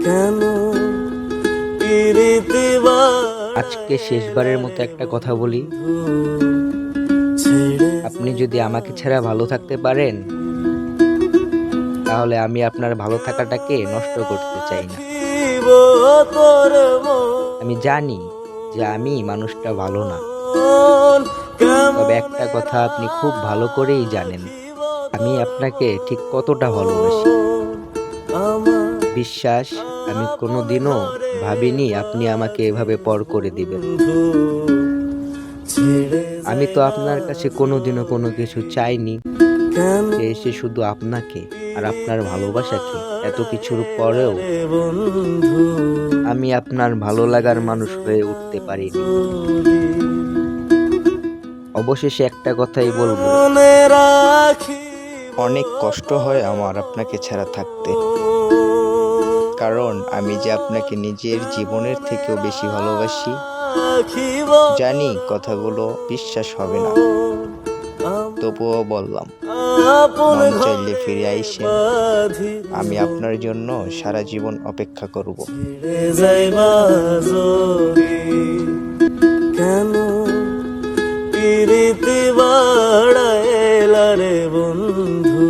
কেন প্রীতি আজকে শেষবারের মতো একটা কথা বলি, ছেড়ে আপনি যদি আমাকে ছাড়া ভালো থাকতে পারেন তাহলে আমি আপনার ভালো থাকাটাকে নষ্ট করতে চাই না। রাখিব তোর আমি জানি যে আমি মানুষটা ভালো না, মন কেমন তবে একটা কথা আপনি খুব ভালো করেই জানেন আমি আপনাকে ঠিক কতটা ভালোবাসি। আমার বিশ্বাস, আমি কোনোদিনও ভাবিনি আপনি আমাকে এভাবে পর করে দিবেন। বন্ধু ছেড়ে আমি তো আপনার কাছে কোনোদিনও কোনো কিছু চাইনি, কেন চেয়েছি শুধু আপনাকে আর আপনার ভালোবাসাকে। এত কিছুর পরেও বন্ধু আমি আপনার ভালো লাগার মানুষ হয়ে উঠতে পারিনি। অবশেষে একটা কথাই বলবো, মনে রাখি অনেক কষ্ট হয় আমার আপনাকে ছাড়া থাকতে, কারণ আমি যে আপনাকে নিজের জীবনের থেকেও বেশি ভালোবাসি। রাখিব জানি কথাগুলো বিশ্বাস হবে না, তবুও বললাম, আপন মন চাইলে ফিরে আইসেন, বাঁধি আমি আপনার জন্য সারা জীবন অপেক্ষা করব। ছেড়ে যাইবা যদি কেন প্রীতি বাড়াইলা রে বন্ধু